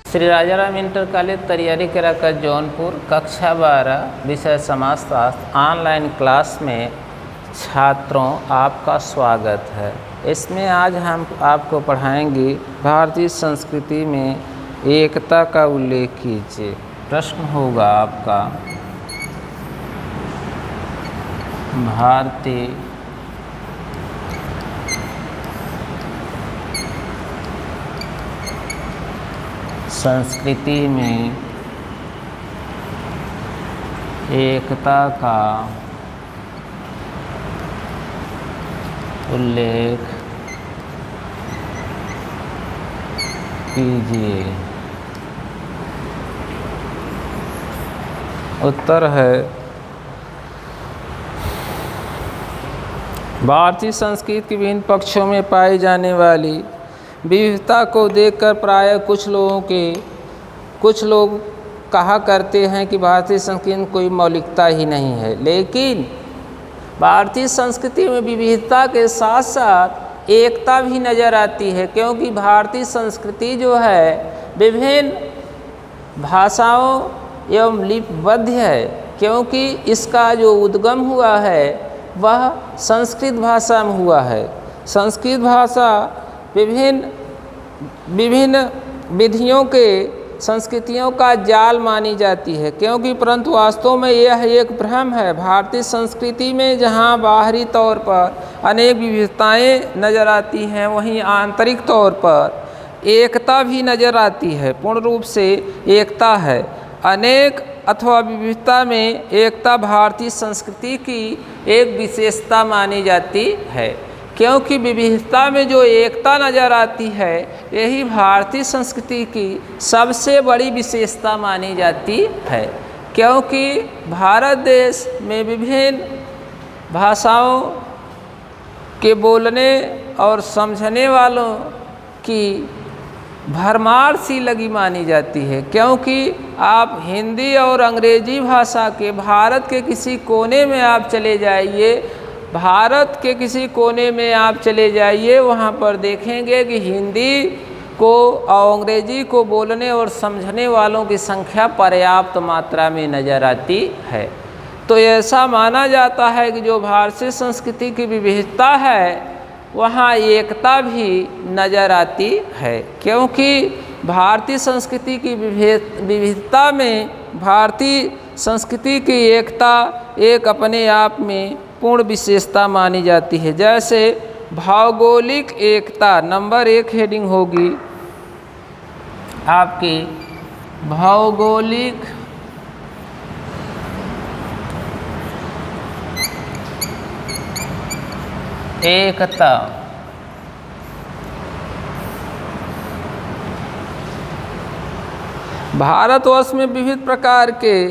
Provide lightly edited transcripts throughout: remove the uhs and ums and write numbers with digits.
Shri Rajaram inter college तैयारी कराकर जौनपुर कक्षा 12 विषय समाजशास्त्र ऑनलाइन क्लास में छात्रों आपका स्वागत है। इसमें आज हम आपको पढ़ाएंगे भारतीय संस्कृति में एकता का उल्लेख कीजिए। प्रश्न होगा आपका भारतीय संस्कृति में एकता का उल्लेख कीजिए। उत्तर है भारतीय संस्कृति के विभिन्न पक्षों में पाई जाने वाली विविधता को देखकर प्रायः कुछ लोग कहा करते हैं कि भारतीय संस्कृति में कोई मौलिकता ही नहीं है, लेकिन भारतीय संस्कृति में विविधता के साथ साथ एकता भी नज़र आती है, क्योंकि भारतीय संस्कृति जो है विभिन्न भाषाओं एवं लिपिबद्ध है, क्योंकि इसका जो उद्गम हुआ है वह संस्कृत भाषा में हुआ है। संस्कृत भाषा विभिन्न विधियों के संस्कृतियों का जाल मानी जाती है, क्योंकि परंतु वास्तव में यह एक भ्रम है। भारतीय संस्कृति में जहाँ बाहरी तौर पर अनेक विविधताएं नज़र आती हैं, वहीं आंतरिक तौर पर एकता भी नज़र आती है। पूर्ण रूप से एकता है। अनेक अथवा विविधता में एकता भारतीय संस्कृति की एक विशेषता मानी जाती है, क्योंकि विविधता में जो एकता नज़र आती है यही भारतीय संस्कृति की सबसे बड़ी विशेषता मानी जाती है। क्योंकि भारत देश में विभिन्न भाषाओं के बोलने और समझने वालों की भरमार सी लगी मानी जाती है, क्योंकि आप हिंदी और अंग्रेजी भाषा के भारत के किसी कोने में आप चले जाइए, भारत के किसी कोने में आप चले जाइए, वहाँ पर देखेंगे कि हिंदी को और अंग्रेजी को बोलने और समझने वालों की संख्या पर्याप्त मात्रा में नज़र आती है। तो ऐसा माना जाता है कि जो भारतीय संस्कृति की विविधता है वहाँ एकता भी नज़र आती है, क्योंकि भारतीय संस्कृति की विविधता में भारतीय संस्कृति की एकता एक अपने आप में पूर्ण विशेषता मानी जाती है। जैसे भौगोलिक एकता नंबर 1 हेडिंग होगी आपकी भौगोलिक एकता। भारतवर्ष में विविध प्रकार के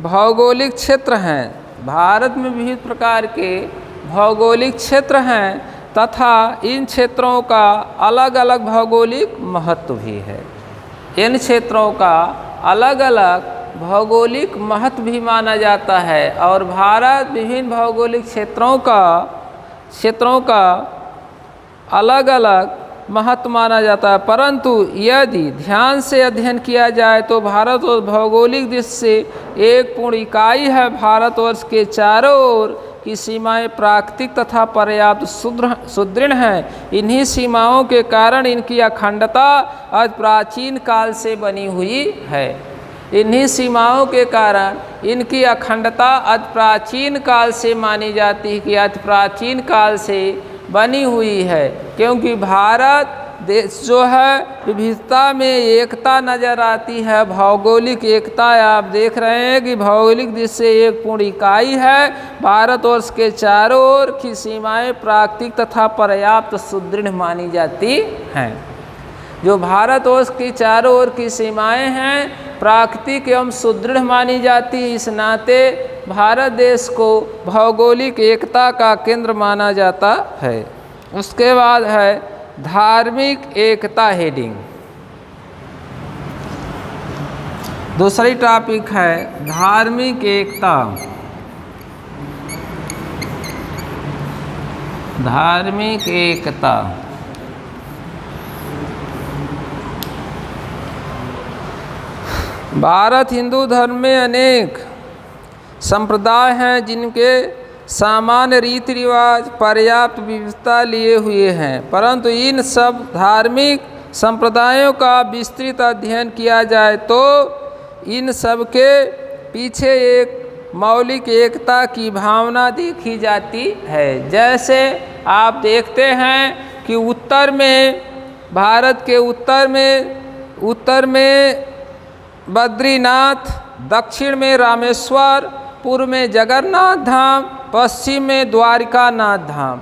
भौगोलिक क्षेत्र हैं। भारत में विविध प्रकार के भौगोलिक क्षेत्र हैं तथा इन क्षेत्रों का अलग अलग भौगोलिक महत्व भी है। इन क्षेत्रों का अलग अलग भौगोलिक महत्व भी माना जाता है और भारत विभिन्न भौगोलिक क्षेत्रों का अलग अलग महत्व माना जाता है। परंतु यदि ध्यान से अध्ययन किया जाए तो भारतवर्ष भौगोलिक दृष्टि से एक पूर्ण इकाई है। भारतवर्ष के चारों ओर की सीमाएं प्राकृतिक तथा पर्याप्त सुदृढ़ हैं। इन्हीं सीमाओं के कारण इनकी अखंडता अति प्राचीन काल से बनी हुई है। इन्हीं सीमाओं के कारण इनकी अखंडता अति प्राचीन काल से मानी जाती है कि अति प्राचीन काल से बनी हुई है, क्योंकि भारत देश जो है विविधता में एकता नज़र आती है। भौगोलिक एकता आप देख रहे हैं कि भौगोलिक दृष्टि से एक पूर्ण इकाई है। भारतवर्ष के चारों ओर की सीमाएं प्राकृतिक तथा पर्याप्त सुदृढ़ मानी जाती हैं। जो भारतवर्ष की चारों ओर की सीमाएं हैं प्राकृतिक एवं सुदृढ़ मानी जाती है। इस नाते भारत देश को भौगोलिक एकता का केंद्र माना जाता है। उसके बाद है धार्मिक एकता हेडिंग। दूसरी टॉपिक है धार्मिक एकता। धार्मिक एकता भारत हिंदू धर्म में अनेक संप्रदाय हैं जिनके सामान्य रीति रिवाज पर्याप्त विविधता लिए हुए हैं, परंतु इन सब धार्मिक संप्रदायों का विस्तृत अध्ययन किया जाए तो इन सब के पीछे एक मौलिक एकता की भावना देखी जाती है। जैसे आप देखते हैं कि उत्तर में, भारत के उत्तर में बद्रीनाथ, दक्षिण में रामेश्वर, पूर्व में जगन्नाथ धाम, पश्चिम में द्वारिकानाथ धाम,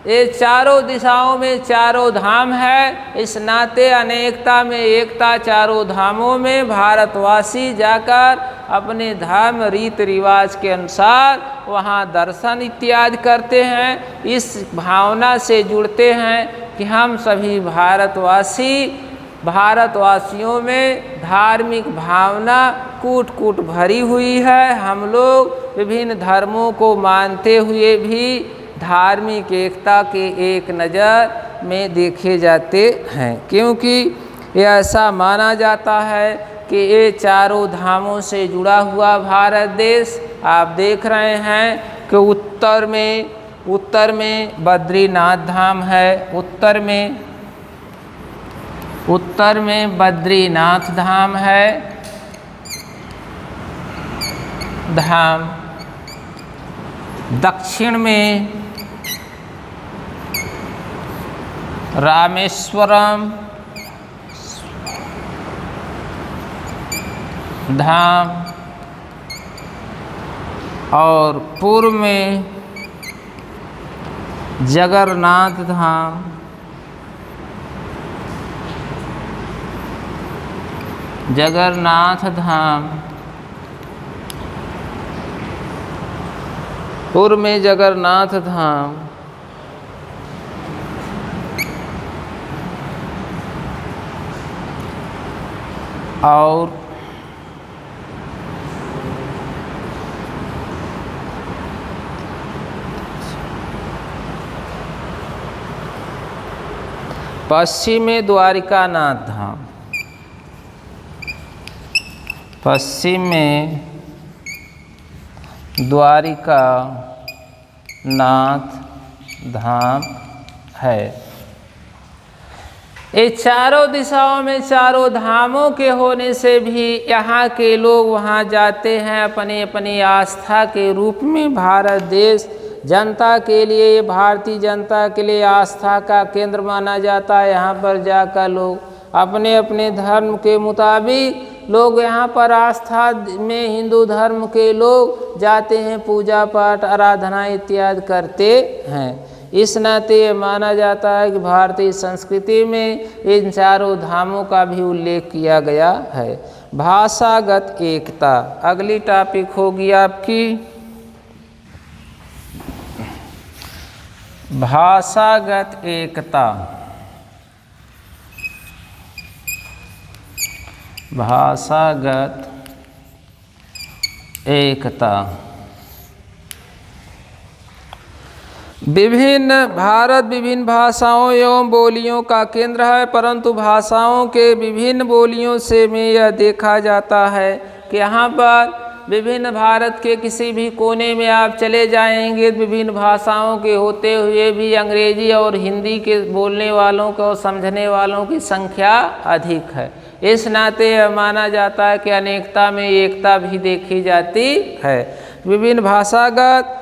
ये चारों दिशाओं में चारों धाम है। इस नाते अनेकता में एकता, चारों धामों में भारतवासी जाकर अपने धर्म रीति रिवाज के अनुसार वहाँ दर्शन इत्यादि करते हैं। इस भावना से जुड़ते हैं कि हम सभी भारतवासियों में धार्मिक भावना कूट कूट भरी हुई है। हम लोग विभिन्न धर्मों को मानते हुए भी धार्मिक एकता के एक नज़र में देखे जाते हैं, क्योंकि ये ऐसा माना जाता है कि ये चारों धामों से जुड़ा हुआ भारत देश। आप देख रहे हैं कि उत्तर में बद्रीनाथ धाम है, उत्तर में बद्रीनाथ धाम है धाम, दक्षिण में रामेश्वरम धाम और पूर्व में जगन्नाथ धाम। पूर्व में जगन्नाथ धाम और पश्चिम में द्वारिकानाथ धाम, पश्चिम में द्वारिकानाथ धाम है। ये चारों दिशाओं में चारों धामों के होने से भी यहाँ के लोग वहाँ जाते हैं अपने अपनी आस्था के रूप में। भारत देश जनता के लिए, भारतीय जनता के लिए आस्था का केंद्र माना जाता है। यहाँ पर जाकर लोग अपने अपने धर्म के मुताबिक लोग यहाँ पर आस्था में हिंदू धर्म के लोग जाते हैं, पूजा पाठ आराधना इत्यादि करते हैं। इस नाते ये माना जाता है कि भारतीय संस्कृति में इन चारों धामों का भी उल्लेख किया गया है। भाषागत एकता अगली टॉपिक होगी आपकी। भाषागत एकता, भाषागत एकता। भारत विभिन्न भाषाओं एवं बोलियों का केंद्र है, परंतु भाषाओं के विभिन्न बोलियों से में यह देखा जाता है कि यहाँ पर विभिन्न भारत के किसी भी कोने में आप चले जाएंगे, विभिन्न भाषाओं के होते हुए भी अंग्रेजी और हिंदी के बोलने वालों को समझने वालों की संख्या अधिक है। इस नाते यह माना जाता है कि अनेकता में एकता भी देखी जाती है। विभिन्न भाषागत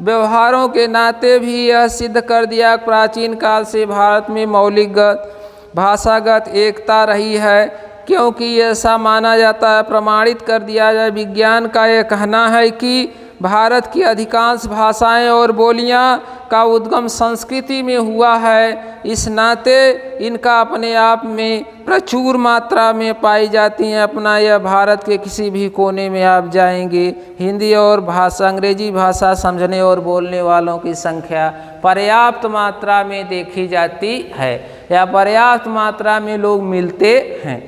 व्यवहारों के नाते भी यह सिद्ध कर दिया प्राचीन काल से भारत में मौलिकगत भाषागत एकता रही है, क्योंकि ऐसा माना जाता है, प्रमाणित कर दिया जाए। विज्ञान का यह कहना है कि भारत की अधिकांश भाषाएं और बोलियां का उद्गम संस्कृति में हुआ है। इस नाते इनका अपने आप में प्रचुर मात्रा में पाई जाती हैं। अपना यह भारत के किसी भी कोने में आप जाएंगे, हिंदी और अंग्रेजी भाषा समझने और बोलने वालों की संख्या पर्याप्त मात्रा में देखी जाती है या पर्याप्त मात्रा में लोग मिलते हैं।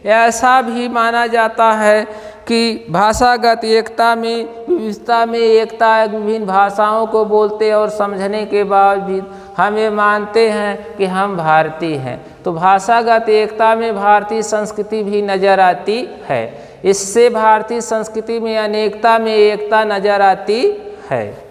ऐसा भी माना जाता है कि भाषागत एकता में विविधता में एकता है। विभिन्न भाषाओं को बोलते और समझने के बावजूद हम ये मानते हैं कि हम भारतीय हैं, तो भाषागत एकता में भारतीय संस्कृति भी नज़र आती है। इससे भारतीय संस्कृति में अनेकता में एकता नजर आती है।